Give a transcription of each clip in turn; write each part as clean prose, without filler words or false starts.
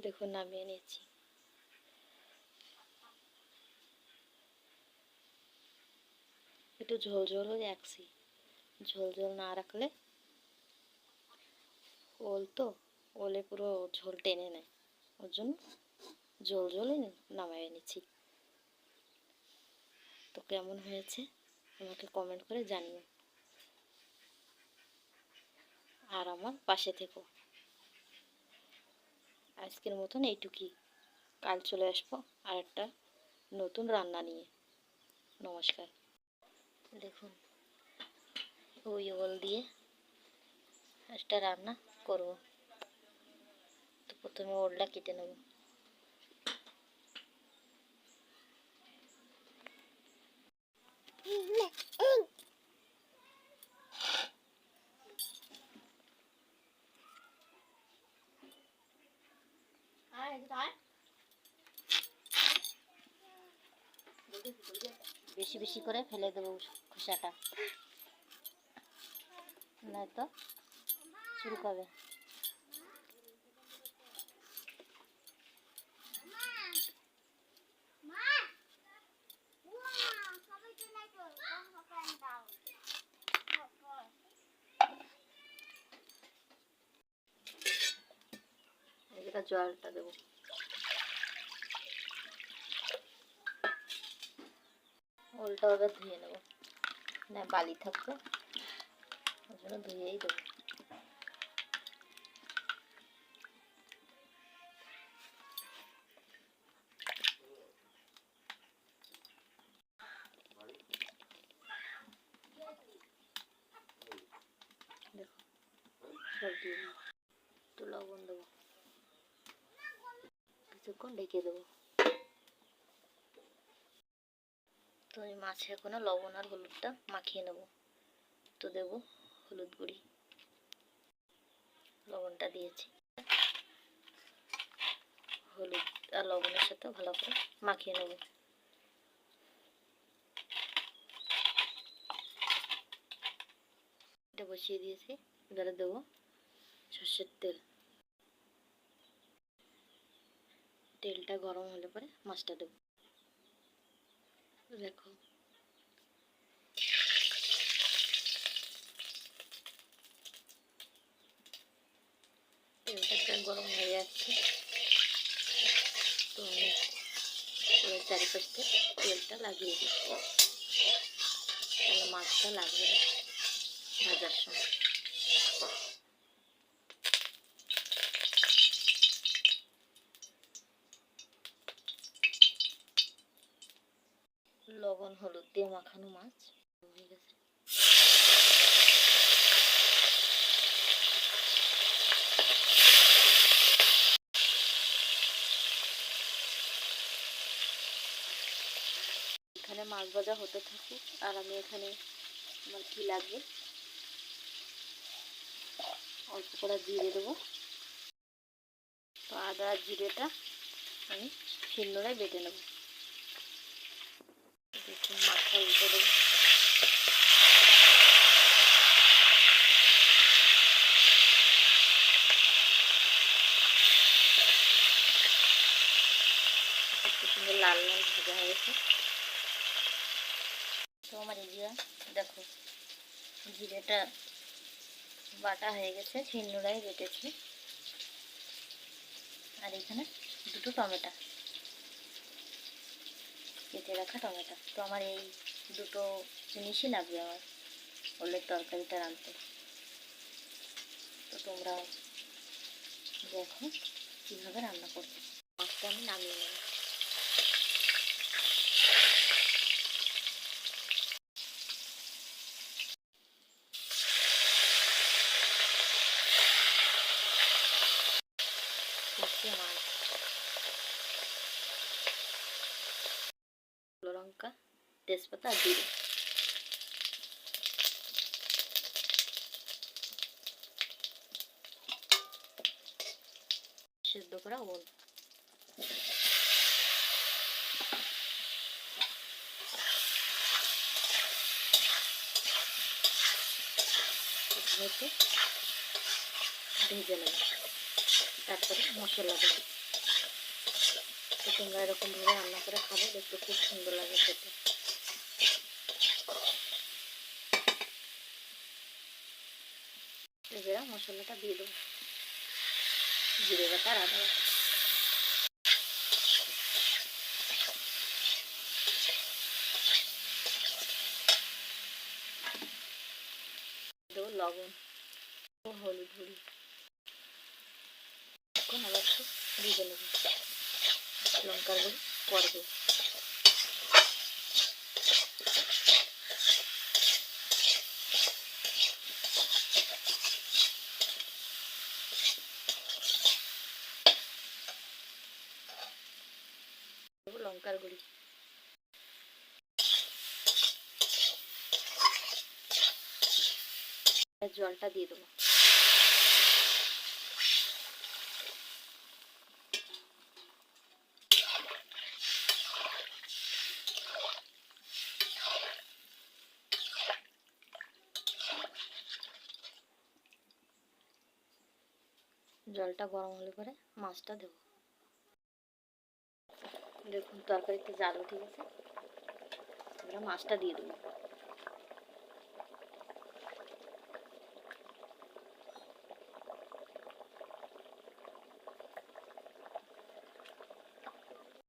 দেখুন নামিয়ে নিয়েছি। একটু ঝোল ঝোল হয়ে রাখছি, ঝোল ঝোল না রাখলে ওল তো ওলে পুরো ঝোল টেনে নেয়, ওর জন্য ঝোল ঝোলই নামিয়ে নিচ্ছি। তো কেমন হয়েছে আমাকে কমেন্ট করে জানিও, আর আমার পাশে থেকো। আজকের মতন এইটুকুই, কাল চলে আসবো আর একটা নতুন রান্না নিয়ে। নমস্কার। দেখুন ওই ওল দিয়ে একটা রান্না করব। তো প্রথমে ওলটা কেটে নেব। বেশি বেশি করে ফেলে দেবো খোসাটা, নয়তো চুলকাবে। এটা জলটা দেবো। ওলটা ওদের ধুয়ে নেবো, না বালি থাকতো ওই জন্য ধুয়েই দেবো। দেখো সব দিয়ে একটু লবণ দেবো, কিছুক্ষণ ঢেকে দেবো। তো আমি মাছে এখনো লবণ আর হলুদটা মাখিয়ে নেব। তো দেবো হলুদ গুঁড়ি, লবণটা দিয়েছি, হলুদ আর লবণের সাথে ভালো করে মাখিয়ে নেব। এটা বসিয়ে দিয়েছি, এবারে দেবো সর্ষের তেল। তেলটা গরম হলে পরে মাছটা দেবো। দেখো তেলটা গরম হয়ে যাচ্ছে, তো আমি পুরো চারিপাশে তেলটা লাগিয়ে দিচ্ছি, তাহলে মাছটা লাগবে না ভাজার সময়। লবণ হলুদ দিয়ে মাখানো মাছ হয়ে গেছে। এখানে মাছ ভাজা হতে থাকুক, আর আমি এখানে আমার কি লাগবে অল্প করে জিরে দেবো। তো আদা আর জিরেটা আমি শিলনোড়ায় বেটে নেব। দেখুন মাছটা উল্টে দেবো। একটু সুন্দর লাল লাল ভাজা হয়েছে। তো আমার এদিকে দেখো জিরেটা বাটা হয়ে গেছে, শিলনোড়ায় বেটেছি। আর এখানে দুটো টমেটো কেটে রাখা টমেটো। তো আমার এই দুটো জিনিসই লাগবে আমার ওলের তরকারিটা রাঁধতে। তো তোমরা দেখো কীভাবে রান্না করবে। মাছটা আমি নামিয়ে নেব। মাছ লঙ্কা তেজপাতা আর জিরে সেদ্ধ করা ওল। ভেজে নেব, তারপরে মশলা দেবো। তো তোমরা এরকমভাবে রান্না করে খাবে, দেখতে খুব সুন্দর লাগে খেতে। এবার মশলাটা দিয়ে দেবো, জিরে বাটা আর আদা বাটা, দেবো লবণ ও হলুদ গুঁড়ি। এখন আবার একটু ভেজে নেব, লঙ্কার গুঁড়ি পরে দেবো। লঙ্কার গুঁড়ি, জলটা দিয়ে দেবো। জলটা গরম হলে পরে মাছটা দেবো। দেখুন তরকারিতে জাল উঠে গেছে, এবার মাছটা দিয়ে দেবো।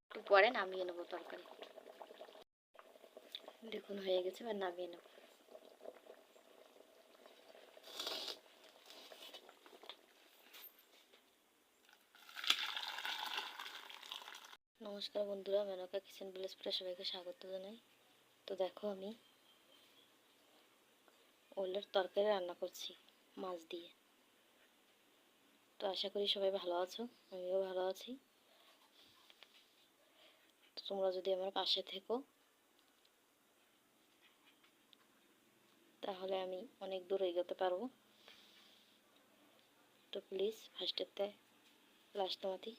একটু পরে নামিয়ে নেবো তরকারি। দেখুন হয়ে গেছে, এবার নামিয়ে নেব। নমস্কার বন্ধুরা, মেনকা কিচেন ভিলেজ পুরো সবাইকে স্বাগত জানাই। তো দেখো আমি ওলের তরকারি রান্না করছি মাছ দিয়ে। তো আশা করি সবাই ভালো আছো, আমিও ভালো আছি। তো তোমরা যদি আমার পাশে থেকো তাহলে আমি অনেক দূর এগোতে পারবো। তো প্লিজ ফার্স্টেতে লাস্ট মাতি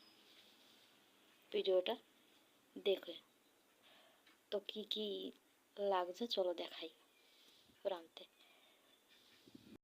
ভিডিওটা দেখে। তো কি কি লাগছে চলো দেখাই রাঁধতে।